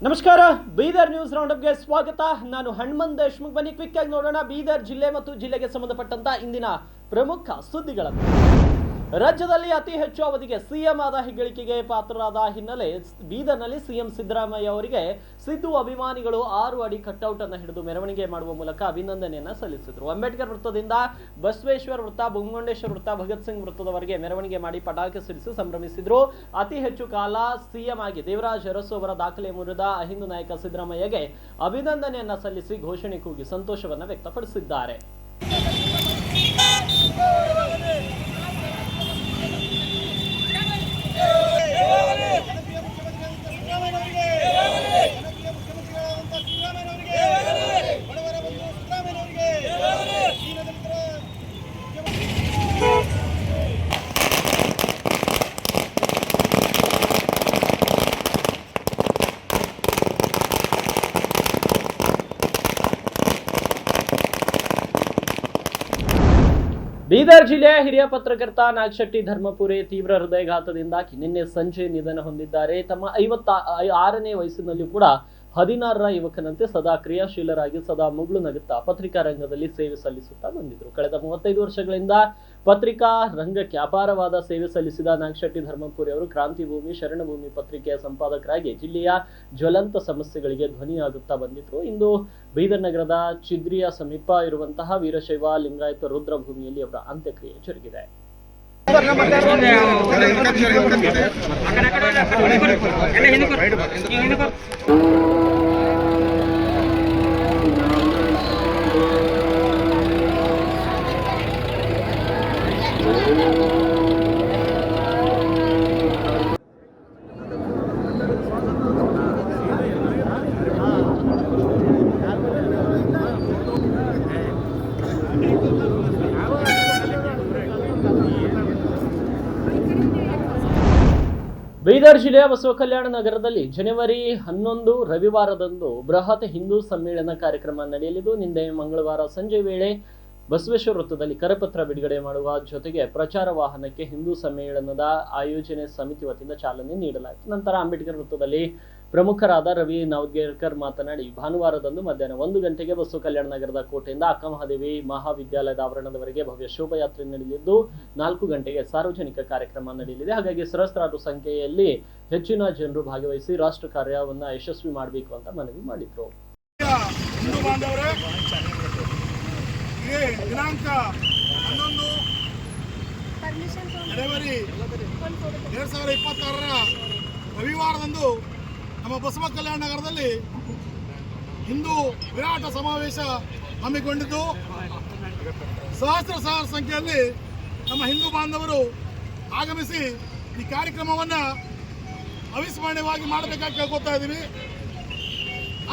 ನಮಸ್ಕಾರ ಬೀದರ್ ನ್ಯೂಸ್ ರೌಂಡಪ್ಗೆ ಸ್ವಾಗತ. ನಾನು ಹನುಮಂತ್ ದೇಶ್ಮುಖ್. ಬನ್ನಿ ಕ್ವಿಕ್ ಆಗಿ ನೋಡೋಣ ಬೀದರ್ ಜಿಲ್ಲೆ ಮತ್ತು ಜಿಲ್ಲೆಗೆ ಸಂಬಂಧಪಟ್ಟಂತ ಇಂದಿನ ಪ್ರಮುಖ ಸುದ್ದಿಗಳನ್ನು. ರಾಜ್ಯದಲ್ಲಿ ಅತಿ ಹೆಚ್ಚು ಅವಧಿಗೆ ಸಿಎಂ ಆದ ಹೆಗ್ಗಳಿಕೆಗೆ ಪಾತ್ರರಾದ ಹಿನ್ನೆಲೆ ಬೀದರ್ನಲ್ಲಿ ಸಿಎಂ ಸಿದ್ದರಾಮಯ್ಯ ಅವರಿಗೆ ಸಿದ್ದು ಅಭಿಮಾನಿಗಳು 6 ಅಡಿ ಕಟ್ಔಟ್ ಅನ್ನು ಹಿಡಿದು ಮೆರವಣಿಗೆ ಮಾಡುವ ಮೂಲಕ ಅಭಿನಂದನೆಯನ್ನ ಸಲ್ಲಿಸಿದರು. ಅಂಬೇಡ್ಕರ್ ವೃತ್ತದಿಂದ ಬಸವೇಶ್ವರ ವೃತ್ತ, ಬೊಮ್ಮಗೊಂಡೇಶ್ವರ ವೃತ್ತ, ಭಗತ್ ಸಿಂಗ್ ವೃತ್ತದವರೆಗೆ ಮೆರವಣಿಗೆ ಮಾಡಿ ಪಟಾಕಿ ಸಿಡಿಸಿ ಸಂಭ್ರಮಿಸಿದ್ರು. ಅತಿ ಹೆಚ್ಚು ಕಾಲ ಸಿಎಂ ಆಗಿ ದೇವರಾಜ್ ಅರಸು ಅವರ ದಾಖಲೆ ಮುರಿದ ಅಹಿಂದ ನಾಯಕ ಸಿದ್ದರಾಮಯ್ಯಗೆ ಅಭಿನಂದನೆಯನ್ನ ಸಲ್ಲಿಸಿ ಘೋಷಣೆ ಕೂಗಿ ಸಂತೋಷವನ್ನ ವ್ಯಕ್ತಪಡಿಸಿದ್ದಾರೆ. ಬೀದರ್ ಜಿಲ್ಲೆಯ ಹಿರಿಯ ಪತ್ರಕರ್ತ ನಾಗಶೆಟ್ಟಿ ಧರ್ಮಪುರಿ ತೀವ್ರ ಹೃದಯಘಾತದಿಂದಾಗಿ ನಿನ್ನೆ ಸಂಜೆ ನಿಧನ ಹೊಂದಿದ್ದಾರೆ. ತಮ್ಮ 56ನೇ ವಯಸ್ಸಿನಲ್ಲಿ ಕೂಡ 16ರ ಯುವಕನಂತೆ ಸದಾ ಕ್ರಿಯಾಶೀಲರಾಗಿ ಸದಾ ಮುಗುಳು ನಗುತ್ತಾ ಪತ್ರಿಕಾ ರಂಗದಲ್ಲಿ ಸೇವೆ ಸಲ್ಲಿಸುತ್ತಾ ಬಂದಿದ್ರು. ಕಳೆದ 35 ವರ್ಷಗಳಿಂದ ಪತ್ರಿಕಾ ರಂಗಕ್ಕೆ ಅಪಾರವಾದ ಸೇವೆ ಸಲ್ಲಿಸಿದ ನಾಗಶೆಟ್ಟಿ ಧರ್ಮಪುರಿ ಅವರು ಕ್ರಾಂತಿಭೂಮಿ, ಶರಣಭೂಮಿ ಪತ್ರಿಕೆಯ ಸಂಪಾದಕರಾಗಿ ಜಿಲ್ಲೆಯ ಜ್ವಲಂತ ಸಮಸ್ಯೆಗಳಿಗೆ ಧ್ವನಿಯಾಗುತ್ತಾ ಬಂದಿದ್ರು. ಇಂದು ಬೀದರ್ ನಗರದ ಚಿದ್ರಿಯ ಸಮೀಪ ಇರುವಂತಹ ವೀರಶೈವ ಲಿಂಗಾಯತ ರುದ್ರಭೂಮಿಯಲ್ಲಿ ಅವರ ಅಂತ್ಯಕ್ರಿಯೆ ಜರುಗಿದೆ. ಬೀದರ್ ಜಿಲ್ಲೆಯ ಬಸವಕಲ್ಯಾಣ ನಗರದಲ್ಲಿ ಜನವರಿ 11 ರವಿವಾರದಂದು ಬೃಹತ್ ಹಿಂದೂ ಸಮ್ಮೇಳನ ಕಾರ್ಯಕ್ರಮ ನಡೆಯಲಿದ್ದು, ನಿನ್ನೆ ಮಂಗಳವಾರ ಸಂಜೆ ವೇಳೆ ಬಸವೇಶ್ವರ ವೃತ್ತದಲ್ಲಿ ಕರಪತ್ರ ಬಿಡುಗಡೆ ಮಾಡುವ ಜೊತೆಗೆ ಪ್ರಚಾರ ವಾಹನಕ್ಕೆ ಹಿಂದೂ ಸಮ್ಮೇಳನದ ಆಯೋಜನೆ ಸಮಿತಿ ವತಿಯಿಂದ ಚಾಲನೆ ನೀಡಲಾಯಿತು. ನಂತರ ಅಂಬೇಡ್ಕರ್ ವೃತ್ತದಲ್ಲಿ ಪ್ರಮುಖರಾದ ರವಿ ನವಗೇರ್ಕರ್ ಮಾತನಾಡಿ, ಭಾನುವಾರದಂದು ಮಧ್ಯಾಹ್ನ 1 ಗಂಟೆಗೆ ಬಸವಕಲ್ಯಾಣ ನಗರದ ಕೋಟೆಯಿಂದ ಅಕ್ಕಮಹಾದೇವಿ ಮಹಾವಿದ್ಯಾಲಯದ ಆವರಣದವರೆಗೆ ಭವ್ಯ ಶೋಭಾಯಾತ್ರೆ ನಡೆಯಲಿದ್ದು 4 ಗಂಟೆಗೆ ಸಾರ್ವಜನಿಕ ಕಾರ್ಯಕ್ರಮ ನಡೆಯಲಿದೆ. ಹಾಗಾಗಿ ಸಹಸ್ರಾರು ಸಂಖ್ಯೆಯಲ್ಲಿ ಹೆಚ್ಚಿನ ಜನರು ಭಾಗವಹಿಸಿ ರಾಷ್ಟ್ರ ಕಾರ್ಯವನ್ನು ಯಶಸ್ವಿ ಮಾಡಬೇಕು ಅಂತ ಮನವಿ ಮಾಡಿದ್ರು. ದಿನಾಂಕ 11 ಜನವರಿ 2026ರ ರವಿವಾರದಂದು ನಮ್ಮ ಬಸವ ಕಲ್ಯಾಣ ನಗರದಲ್ಲಿ ಹಿಂದೂ ವಿರಾಟ ಸಮಾವೇಶ ಹಮ್ಮಿಕೊಂಡಿದ್ದು, ಸಹಸ್ರ ಸಂಖ್ಯೆಯಲ್ಲಿ ನಮ್ಮ ಹಿಂದೂ ಬಾಂಧವರು ಆಗಮಿಸಿ ಈ ಕಾರ್ಯಕ್ರಮವನ್ನು ಅವಿಸ್ಮರಣೀಯವಾಗಿ ಮಾಡಬೇಕಾಗಿ ಕೇಳ್ಕೊತಾ ಇದ್ದೀವಿ.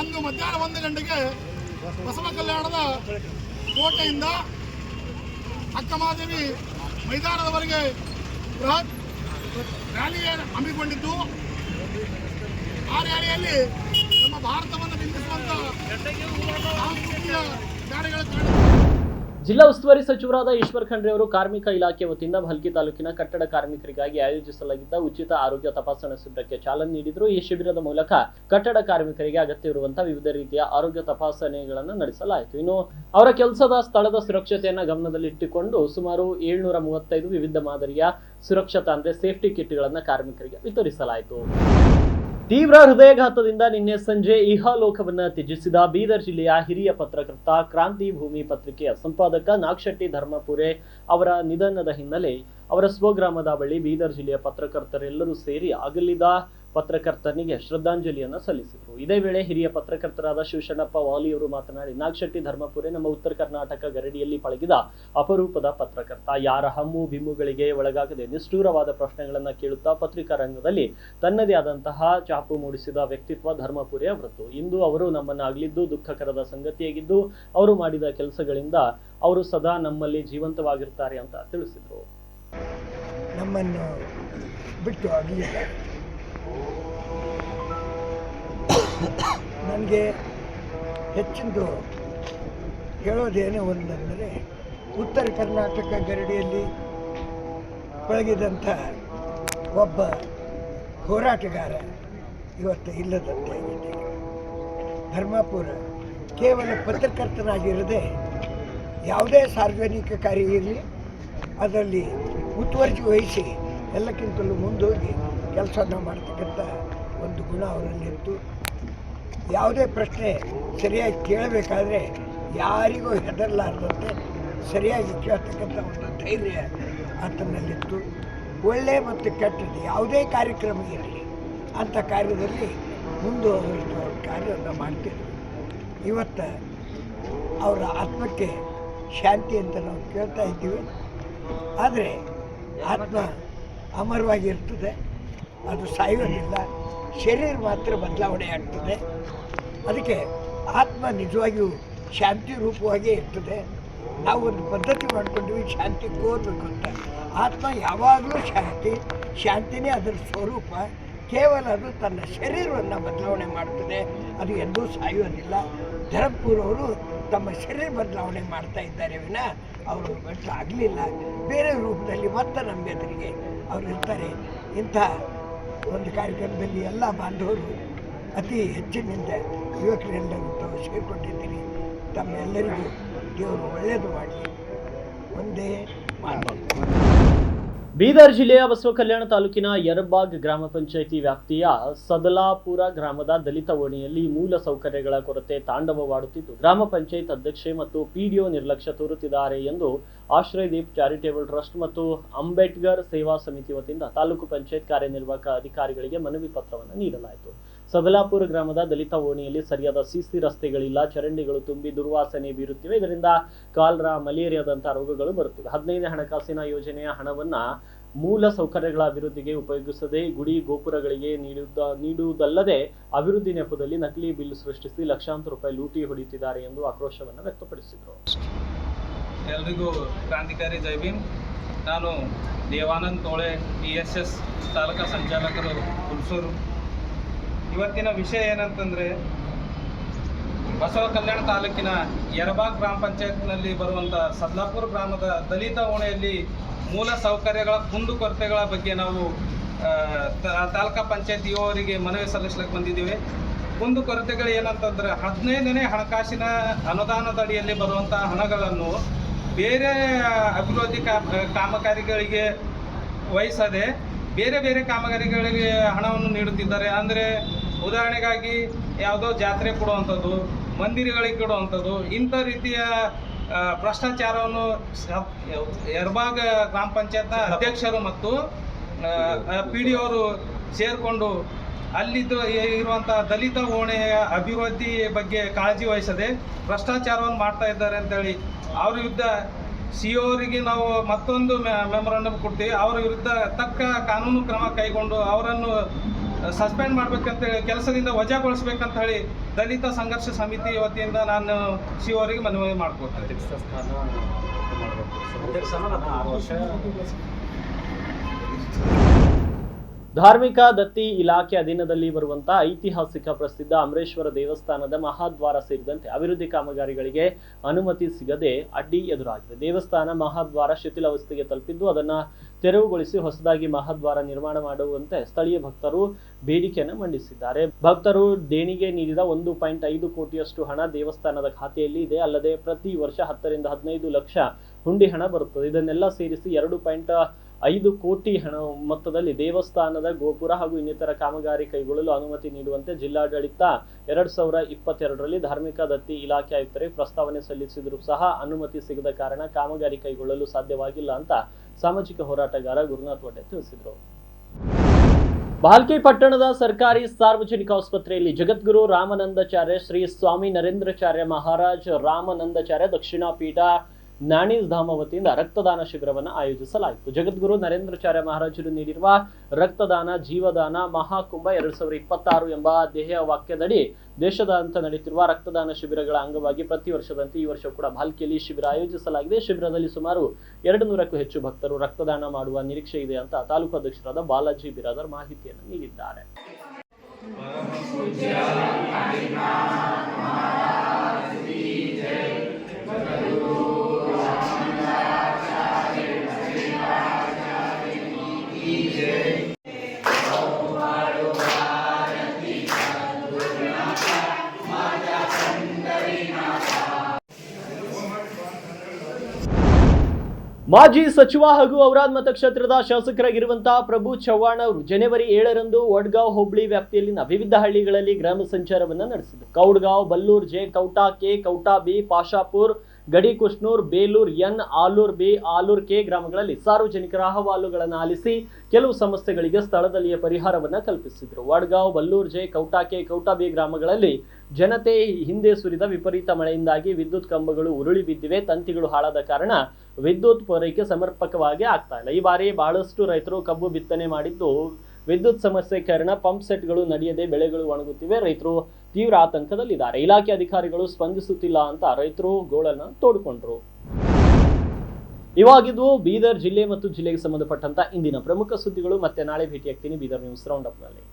ಅಂದು ಮಧ್ಯಾಹ್ನ 1 ಗಂಟೆಗೆ ಬಸವ ಕಲ್ಯಾಣದ ಕೋಟೆಯಿಂದ ಅಕ್ಕಮಹಾದೇವಿ ಮೈದಾನದವರೆಗೆ ಬೃಹತ್ ರ್ಯಾಲಿ ಹಮ್ಮಿಕೊಂಡಿದ್ದು, ಆ ರ್ಯಾಲಿಯಲ್ಲಿ ನಮ್ಮ ಭಾರತವನ್ನು ಬಿಂಬಿಸುವಂತ ಸಾಂಸ್ಕೃತಿಕ ಕಾರ್ಯಗಳು. ಜಿಲ್ಲಾ ಉಸ್ತುವಾರಿ ಸಚಿವರಾದ ಈಶ್ವರ್ ಖಂಡ್ರೆ ಅವರು ಕಾರ್ಮಿಕ ಇಲಾಖೆ ವತಿಯಿಂದ ಭಲ್ಕಿ ತಾಲೂಕಿನ ಕಟ್ಟಡ ಕಾರ್ಮಿಕರಿಗಾಗಿ ಆಯೋಜಿಸಲಾಗಿದ್ದ ಉಚಿತ ಆರೋಗ್ಯ ತಪಾಸಣಾ ಶಿಬಿರಕ್ಕೆ ಚಾಲನೆ ನೀಡಿದರು. ಈ ಶಿಬಿರದ ಮೂಲಕ ಕಟ್ಟಡ ಕಾರ್ಮಿಕರಿಗೆ ಅಗತ್ಯವಿರುವಂತಹ ವಿವಿಧ ರೀತಿಯ ಆರೋಗ್ಯ ತಪಾಸಣೆಗಳನ್ನು ನಡೆಸಲಾಯಿತು. ಇನ್ನು ಅವರ ಕೆಲಸದ ಸ್ಥಳದ ಸುರಕ್ಷತೆಯನ್ನು ಗಮನದಲ್ಲಿಟ್ಟುಕೊಂಡು ಸುಮಾರು 735 ವಿವಿಧ ಮಾದರಿಯ ಸುರಕ್ಷತಾ ಅಂದ್ರೆ ಸೇಫ್ಟಿ ಕಿಟ್ಗಳನ್ನು ಕಾರ್ಮಿಕರಿಗೆ ವಿತರಿಸಲಾಯಿತು. ತೀವ್ರ ಹೃದಯಘಾತದಿಂದ ನಿನ್ನೆ ಸಂಜೆ ಇಹಲೋಕವನ್ನ ತ್ಯಜಿಸಿದ ಬೀದರ್ ಜಿಲ್ಲೆಯ ಹಿರಿಯ ಪತ್ರಕರ್ತ, ಕ್ರಾಂತಿ ಭೂಮಿ ಪತ್ರಿಕೆಯ ಸಂಪಾದಕ ನಾಗಶೆಟ್ಟಿ ಧರ್ಮಪುರಿ ಅವರ ನಿಧನದ ಹಿನ್ನೆಲೆ ಅವರ ಸ್ವಗ್ರಾಮದ ಬಳಿ ಬೀದರ್ ಜಿಲ್ಲೆಯ ಪತ್ರಕರ್ತರೆಲ್ಲರೂ ಸೇರಿ ಅಗಲಿದ ಪತ್ರಕರ್ತನಿಗೆ ಶ್ರದ್ಧಾಂಜಲಿಯನ್ನ ಸಲ್ಲಿಸಿದರು. ಇದೇ ವೇಳೆ ಹಿರಿಯ ಪತ್ರಕರ್ತರಾದ ಶಿವಶರಣಪ್ಪ ವಾಲಿಯವರು ಮಾತನಾಡಿ, ನಾಗಶೆಟ್ಟಿ ಧರ್ಮಪುರಿ ನಮ್ಮ ಉತ್ತರ ಕರ್ನಾಟಕ ಗರಡಿಯಲ್ಲಿ ಪಳಗಿದ ಅಪರೂಪದ ಪತ್ರಕರ್ತ. ಯಾರ ಹಮ್ಮು ಬಿಮ್ಮುಗಳಿಗೆ ಒಳಗಾಗದೆ ನಿಷ್ಠೂರವಾದ ಪ್ರಶ್ನೆಗಳನ್ನ ಕೇಳುತ್ತಾ ಪತ್ರಿಕಾ ರಂಗದಲ್ಲಿ ತನ್ನದೇ ಆದಂತಹ ಚಾಪು ಮೂಡಿಸಿದ ವ್ಯಕ್ತಿತ್ವ ಧರ್ಮಪುರಿ ಅವರದ್ದು. ಇಂದು ಅವರು ನಮ್ಮನ್ನು ಅಗಲಿದ್ದು ದುಃಖಕರದ ಸಂಗತಿಯಾಗಿದ್ದು, ಅವರು ಮಾಡಿದ ಕೆಲಸಗಳಿಂದ ಅವರು ಸದಾ ನಮ್ಮಲ್ಲಿ ಜೀವಂತವಾಗಿರ್ತಾರೆ ಅಂತ ತಿಳಿಸಿದರು. ನಮ್ಮನ್ನು ಬಿಟ್ಟು ಆಗಲಿಲ್ಲ. ನನಗೆ ಹೆಚ್ಚಿಂದು ಹೇಳೋದೇನೋ ಒಂದಂದರೆ, ಉತ್ತರ ಕರ್ನಾಟಕ ಗರಡಿಯಲ್ಲಿ ಪಳಗಿದಂಥ ಒಬ್ಬ ಹೋರಾಟಗಾರ ಇವತ್ತು ಇಲ್ಲದಂತೆ ಧರ್ಮಾಪುರ ಕೇವಲ ಪತ್ರಕರ್ತನಾಗಿರದೆ ಯಾವುದೇ ಸಾರ್ವಜನಿಕ ಕಾರ್ಯ ಇರಲಿ ಅದರಲ್ಲಿ ಮುತುವರ್ಜಿ ವಹಿಸಿ ಎಲ್ಲಕ್ಕಿಂತಲೂ ಮುಂದೋಗಿ ಕೆಲಸವನ್ನು ಮಾಡ್ತಕ್ಕಂಥ ಒಂದು ಗುಣ ಅವರಲ್ಲಿತ್ತು. ಯಾವುದೇ ಪ್ರಶ್ನೆ ಸರಿಯಾಗಿ ಕೇಳಬೇಕಾದ್ರೆ ಯಾರಿಗೂ ಹೆದರಲಾರದಂತೆ ಸರಿಯಾಗಿ ಕೇಳ್ತಕ್ಕಂಥ ಒಂದು ಧೈರ್ಯ ಆತನಲ್ಲಿತ್ತು. ಒಳ್ಳೆ ಮತ್ತು ಕೆಟ್ಟದ್ದು ಯಾವುದೇ ಕಾರ್ಯಕ್ರಮ ಇರಲಿ ಅಂಥ ಕಾರ್ಯದಲ್ಲಿ ಮುಂದುವರಿದು ಅವ್ರ ಕಾರ್ಯವನ್ನು ಮಾಡ್ತಿದ್ರು. ಇವತ್ತು ಅವರ ಆತ್ಮಕ್ಕೆ ಶಾಂತಿ ಅಂತ ನಾವು ಕೇಳ್ತಾ ಇದ್ದೀವಿ. ಆದರೆ ಆತ್ಮ ಅಮರವಾಗಿರ್ತದೆ, ಅದು ಸಾಯೋದಿಲ್ಲ, ಶರೀರ ಮಾತ್ರ ಬದಲಾವಣೆ ಆಗ್ತದೆ. ಅದಕ್ಕೆ ಆತ್ಮ ನಿಜವಾಗಿಯೂ ಶಾಂತಿ ರೂಪವಾಗೇ ಇರ್ತದೆ. ನಾವು ಒಂದು ಪದ್ಧತಿ ಮಾಡ್ಕೊಂಡ್ವಿ ಶಾಂತಿ ಕೋರಬೇಕು ಅಂತ. ಆತ್ಮ ಯಾವಾಗಲೂ ಶಾಂತಿನೇ ಅದರ ಸ್ವರೂಪ. ಕೇವಲ ಅದು ತನ್ನ ಶರೀರವನ್ನು ಬದಲಾವಣೆ ಮಾಡ್ತದೆ, ಅದು ಎಂದೂ ಸಾಯೋದಿಲ್ಲ. ಧರ್ಮಪುರವರು ತಮ್ಮ ಶರೀರ ಬದಲಾವಣೆ ಮಾಡ್ತಾ ಇದ್ದಾರೆ ವಿನ ಅವರು ಗಂಟು ಆಗಲಿಲ್ಲ. ಬೇರೆ ರೂಪದಲ್ಲಿ ಮತ್ತೆ ನಮ್ಮ ಎದುರಿಗೆ ಅವರು ಇರ್ತಾರೆ. ಇಂಥ ಒಂದು ಕಾರ್ಯಕ್ರಮದಲ್ಲಿ ಎಲ್ಲ ಬಾಂಧವರು ಅತಿ ಹೆಚ್ಚಿನಿಂದ ಯುವಕರೆಲ್ಲರೂ ತಾವು ಸೇರಿಕೊಂಡಿದ್ದೀರಿ. ತಮ್ಮೆಲ್ಲರಿಗೂ ದೇವರು ಒಳ್ಳೆಯದು ಮಾಡಲಿ. ಒಂದೇ ಮಾತು. ಬೀದರ್ ಜಿಲ್ಲೆಯ ಬಸವ ಕಲ್ಯಾಣ ತಾಲೂಕಿನ ಯರಬಾಗ್ ಗ್ರಾಮ ಪಂಚಾಯಿತಿ ವ್ಯಾಪ್ತಿಯ ಸದಲಾಪುರ ಗ್ರಾಮದ ದಲಿತ ಓಣಿಯಲ್ಲಿ ಮೂಲ ಸೌಕರ್ಯಗಳ ಕೊರತೆ ತಾಂಡವವಾಡುತ್ತಿದ್ದು ಗ್ರಾಮ ಪಂಚಾಯತ್ ಅಧ್ಯಕ್ಷೆ ಮತ್ತು ಪಿಡಿಒ ನಿರ್ಲಕ್ಷ್ಯ ತೋರುತ್ತಿದ್ದಾರೆ ಎಂದು ಆಶ್ರಯದೀಪ್ ಚಾರಿಟೇಬಲ್ ಟ್ರಸ್ಟ್ ಮತ್ತು ಅಂಬೇಡ್ಕರ್ ಸೇವಾ ಸಮಿತಿ ವತಿಯಿಂದ ತಾಲೂಕು ಪಂಚಾಯತ್ ಕಾರ್ಯನಿರ್ವಾಹಕ ಅಧಿಕಾರಿಗಳಿಗೆ ಮನವಿ ಪತ್ರವನ್ನು ನೀಡಲಾಯಿತು. ಸದಲಾಪುರ ಗ್ರಾಮದ ದಲಿತ ಓಣಿಯಲ್ಲಿ ಸರಿಯಾದ ಸಿಸಿ ರಸ್ತೆಗಳಿಲ್ಲ, ಚರಂಡಿಗಳು ತುಂಬಿ ದುರ್ವಾಸನೆ ಬೀರುತ್ತಿವೆ. ಇದರಿಂದ ಕಾಲ್ರಾ, ಮಲೇರಿಯಾದಂತಹ ರೋಗಗಳು ಬರುತ್ತಿವೆ. 15ನೇ ಹಣಕಾಸಿನ ಯೋಜನೆಯ ಹಣವನ್ನ ಮೂಲ ಸೌಕರ್ಯಗಳ ಅಭಿವೃದ್ಧಿಗೆ ಉಪಯೋಗಿಸದೆ ಗುಡಿ ಗೋಪುರಗಳಿಗೆ ನೀಡುವುದಲ್ಲದೆ ಅಭಿವೃದ್ಧಿ ನೆಪದಲ್ಲಿ ನಕಲಿ ಬಿಲ್ ಸೃಷ್ಟಿಸಿ ಲಕ್ಷಾಂತರ ರೂಪಾಯಿ ಲೂಟಿ ಹೊಡೆಯುತ್ತಿದ್ದಾರೆ ಎಂದು ಆಕ್ರೋಶವನ್ನು ವ್ಯಕ್ತಪಡಿಸಿದರು. ಎಲ್ರಿಗೂ ಕ್ರಾಂತಿಕಾರಿ ಜೈ ಭೀಮ್. ನಾನು ದೇವಾನಂದ್ ತೋಳೆ, PSS ತಾಲೂಕಾ ಸಂಚಾಲಕರು, ಹುಲ್ಸೂರು. ಇವತ್ತಿನ ವಿಷಯ ಏನಂತಂದರೆ, ಬಸವ ಕಲ್ಯಾಣ ತಾಲೂಕಿನ ಯರಬಾಗ್ ಗ್ರಾಮ ಪಂಚಾಯತ್ನಲ್ಲಿ ಬರುವಂಥ ಸದಲಾಪುರ ಗ್ರಾಮದ ದಲಿತ ಓಣೆಯಲ್ಲಿ ಮೂಲ ಸೌಕರ್ಯಗಳ ಕುಂದುಕೊರತೆಗಳ ಬಗ್ಗೆ ನಾವು ತಾಲೂಕಾ ಪಂಚಾಯತ್ ಅವರಿಗೆ ಮನವಿ ಸಲ್ಲಿಸಲಿಕ್ಕೆ ಬಂದಿದ್ದೀವಿ. ಕುಂದುಕೊರತೆಗಳು ಏನಂತಂದರೆ, 15ನೇ ಹಣಕಾಸಿನ ಅನುದಾನದ ಅಡಿಯಲ್ಲಿ ಬರುವಂಥ ಹಣಗಳನ್ನು ಬೇರೆ ಅಭಿವೃದ್ಧಿ ಕಾಮಗಾರಿಗಳಿಗೆ ವಹಿಸದೆ ಬೇರೆ ಬೇರೆ ಕಾಮಗಾರಿಗಳಿಗೆ ಹಣವನ್ನು ನೀಡುತ್ತಿದ್ದಾರೆ. ಅಂದರೆ ಉದಾಹರಣೆಗಾಗಿ ಯಾವುದೋ ಜಾತ್ರೆ ಕೊಡುವಂಥದ್ದು, ಮಂದಿರಗಳಿಗೆ ಕೊಡುವಂಥದ್ದು, ಇಂಥ ರೀತಿಯ ಭ್ರಷ್ಟಾಚಾರವನ್ನು ಯರಬಾಗ್ ಗ್ರಾಮ ಪಂಚಾಯತ್ನ ಅಧ್ಯಕ್ಷರು ಮತ್ತು PDO ಅವರು ಸೇರಿಕೊಂಡು ಅಲ್ಲಿದ್ದು ಇರುವಂಥ ದಲಿತ ಓಣೆಯ ಅಭಿವೃದ್ಧಿ ಬಗ್ಗೆ ಕಾಳಜಿ ವಹಿಸದೆ ಭ್ರಷ್ಟಾಚಾರವನ್ನು ಮಾಡ್ತಾ ಇದ್ದಾರೆ ಅಂತೇಳಿ ಅವ್ರ ವಿರುದ್ಧ CO ಅವರಿಗೆ ನಾವು ಮತ್ತೊಂದು ಮೆಮೊರಂಡಮ್ ಕೊಡ್ತೀವಿ. ಅವರ ವಿರುದ್ಧ ತಕ್ಕ ಕಾನೂನು ಕ್ರಮ ಕೈಗೊಂಡು ಅವರನ್ನು ಸಸ್ಪೆಂಡ್ ಮಾಡಬೇಕಂತೇಳಿ, ಕೆಲಸದಿಂದ ವಜಾಗೊಳಿಸ್ಬೇಕಂತ ಹೇಳಿ ದಲಿತ ಸಂಘರ್ಷ ಸಮಿತಿ ವತಿಯಿಂದ ನಾನು CO ಅವರಿಗೆ ಮನವಿ ಮಾಡ್ಕೊಡ್ತೇನೆ. ಧಾರ್ಮಿಕ ದತ್ತಿ ಇಲಾಖೆ ಅಧೀನದಲ್ಲಿ ಬರುವಂತಹ ಐತಿಹಾಸಿಕ ಪ್ರಸಿದ್ಧ ಅಮರೇಶ್ವರ ದೇವಸ್ಥಾನದ ಮಹಾದ್ವಾರ ಸೇರಿದಂತೆ ಅಭಿವೃದ್ಧಿ ಕಾಮಗಾರಿಗಳಿಗೆ ಅನುಮತಿ ಸಿಗದೆ ಅಡ್ಡಿ ಎದುರಾಗಿದೆ. ದೇವಸ್ಥಾನ ಮಹಾದ್ವಾರ ಶಿಥಿಲಾವಸ್ಥೆಗೆ ತಲುಪಿದ್ದು ಅದನ್ನು ತೆರವುಗೊಳಿಸಿ ಹೊಸದಾಗಿ ಮಹಾದ್ವಾರ ನಿರ್ಮಾಣ ಮಾಡುವಂತೆ ಸ್ಥಳೀಯ ಭಕ್ತರು ಬೇಡಿಕೆಯನ್ನು ಮಂಡಿಸಿದ್ದಾರೆ. ಭಕ್ತರು ದೇಣಿಗೆ ನೀಡಿದ 1.5 ಕೋಟಿಯಷ್ಟು ಹಣ ದೇವಸ್ಥಾನದ ಖಾತೆಯಲ್ಲಿ ಇದೆ. ಅಲ್ಲದೆ ಪ್ರತಿ ವರ್ಷ 10 ರಿಂದ 15 ಲಕ್ಷ ಹುಂಡಿ ಹಣ ಬರುತ್ತದೆ. ಇದನ್ನೆಲ್ಲ ಸೇರಿಸಿ 2.5 ಕೋಟಿ ಹಣ ಮೊತ್ತದಲ್ಲಿ ದೇವಸ್ಥಾನದ ಗೋಪುರ ಹಾಗೂ ಇನ್ನಿತರ ಕಾಮಗಾರಿ ಕೈಗೊಳ್ಳಲು ಅನುಮತಿ ನೀಡುವಂತೆ ಜಿಲ್ಲಾಡಳಿತ 2022ರಲ್ಲಿ ಧಾರ್ಮಿಕ ದತ್ತಿ ಇಲಾಖೆ ಆಯುಕ್ತರಿಗೆ ಪ್ರಸ್ತಾವನೆ ಸಲ್ಲಿಸಿದರೂ ಸಹ ಅನುಮತಿ ಸಿಗದ ಕಾರಣ ಕಾಮಗಾರಿ ಕೈಗೊಳ್ಳಲು ಸಾಧ್ಯವಾಗಿಲ್ಲ ಅಂತ ಸಾಮಾಜಿಕ ಹೋರಾಟಗಾರ ಗುರುನಾಥ್ ವಡ್ಡೆ ತಿಳಿಸಿದರು. ಬಾಲ್ಕಿ ಪಟ್ಟಣದ ಸರ್ಕಾರಿ ಸಾರ್ವಜನಿಕ ಆಸ್ಪತ್ರೆಯಲ್ಲಿ ಜಗದ್ಗುರು ರಾಮಾನಂದಾಚಾರ್ಯ ಶ್ರೀ ಸ್ವಾಮಿ ನರೇಂದ್ರಾಚಾರ್ಯ ಮಹಾರಾಜ್ ರಾಮಾನಂದಾಚಾರ್ಯ ದಕ್ಷಿಣ ಪೀಠ ನಾಣೀಸ್ ಧಾಮ ವತಿಯಿಂದ ರಕ್ತದಾನ ಶಿಬಿರವನ್ನು ಆಯೋಜಿಸಲಾಯಿತು. ಜಗದ್ಗುರು ನರೇಂದ್ರಾಚಾರ್ಯ ಮಹಾರಾಜರು ನೀಡಿರುವ ರಕ್ತದಾನ ಜೀವದಾನ ಮಹಾಕುಂಭ 2026 ಎಂಬ ಧ್ಯೇಯ ವಾಕ್ಯದಡಿ ದೇಶದಾದ್ಯಂತ ನಡೆಯುತ್ತಿರುವ ರಕ್ತದಾನ ಶಿಬಿರಗಳ ಅಂಗವಾಗಿ ಪ್ರತಿ ವರ್ಷದಂತೆ ಈ ವರ್ಷ ಕೂಡ ಬಾಲ್ಕಿಯಲ್ಲಿ ಶಿಬಿರ ಆಯೋಜಿಸಲಾಗಿದೆ. ಶಿಬಿರದಲ್ಲಿ ಸುಮಾರು 200ಕ್ಕೂ ಹೆಚ್ಚು ಭಕ್ತರು ರಕ್ತದಾನ ಮಾಡುವ ನಿರೀಕ್ಷೆ ಇದೆ ಅಂತ ತಾಲೂಕು ಅಧ್ಯಕ್ಷರಾದ ಬಾಲಾಜಿ ಬಿರಾದರ್ ಮಾಹಿತಿಯನ್ನು ನೀಡಿದ್ದಾರೆ. ಮಾಜಿ ಸಚಿವ ಹಾಗೂ ಔರಾದ್ ಮತಕ್ಷೇತ್ರದ ಶಾಸಕರಾಗಿರುವಂತಹ ಪ್ರಭು ಚವ್ಹಾಣ್ ಅವರು ಜನವರಿ 7ರಂದು ವಡ್ಗಾಂವ್ ಹೋಬಳಿ ವ್ಯಾಪ್ತಿಯಲ್ಲಿನ ವಿವಿಧ ಹಳ್ಳಿಗಳಲ್ಲಿ ಗ್ರಾಮ ಸಂಚಾರವನ್ನ ನಡೆಸಿದರು. Kaudgaon, Ballur J, Kauta K, Kauta B, Pashapur, Gadi Kushnur, Belur N, Alur B, Alur K ಗ್ರಾಮಗಳಲ್ಲಿ ಸಾರ್ವಜನಿಕರ ಅಹವಾಲುಗಳನ್ನು ಆಲಿಸಿ ಕೆಲವು ಸಮಸ್ಯೆಗಳಿಗೆ ಸ್ಥಳದಲ್ಲಿಯೇ ಪರಿಹಾರವನ್ನ ಕಲ್ಪಿಸಿದರು. Wadgaon, Ballur J, Kauta K, Kauta B ಗ್ರಾಮಗಳಲ್ಲಿ ಜನತೆ ಹಿಂದೆ ಸುರಿದ ವಿಪರೀತ ಮಳೆಯಿಂದಾಗಿ ವಿದ್ಯುತ್ ಕಂಬಗಳು ಉರುಳಿ ಬಿದ್ದಿವೆ. ತಂತಿಗಳು ಹಾಳಾದ ಕಾರಣ ವಿದ್ಯುತ್ ಪೂರೈಕೆ ಸಮರ್ಪಕವಾಗಿ ಆಗ್ತಾ ಇಲ್ಲ. ಈ ಬಾರಿ ಬಹಳಷ್ಟು ರೈತರು ಕಬ್ಬು ಬಿತ್ತನೆ ಮಾಡಿದ್ದು ವಿದ್ಯುತ್ ಸಮಸ್ಯೆ ಕಾರಣ ಪಂಪ್ ಸೆಟ್ಗಳು ನಡೆಯದೆ ಬೆಳೆಗಳು ಒಣಗುತ್ತಿವೆ. ರೈತರು ತೀವ್ರ ಆತಂಕದಲ್ಲಿದ್ದಾರೆ. ಇಲಾಖೆ ಅಧಿಕಾರಿಗಳು ಸ್ಪಂದಿಸುತ್ತಿಲ್ಲ ಅಂತ ರೈತರು ಗೋಳನ್ನ ತೋಡಿಕೊಂಡ್ರು. ಇವಾಗಿದ್ದು ಬೀದರ್ ಜಿಲ್ಲೆ ಮತ್ತು ಜಿಲ್ಲೆಗೆ ಸಂಬಂಧಪಟ್ಟಂತ ಇಂದಿನ ಪ್ರಮುಖ ಸುದ್ದಿಗಳು. ಮತ್ತೆ ನಾಳೆ ಭೇಟಿಯಾಗ್ತೀನಿ ಬೀದರ್ ನ್ಯೂಸ್ ರೌಂಡ್ ಅಪ್ ನಲ್ಲಿ.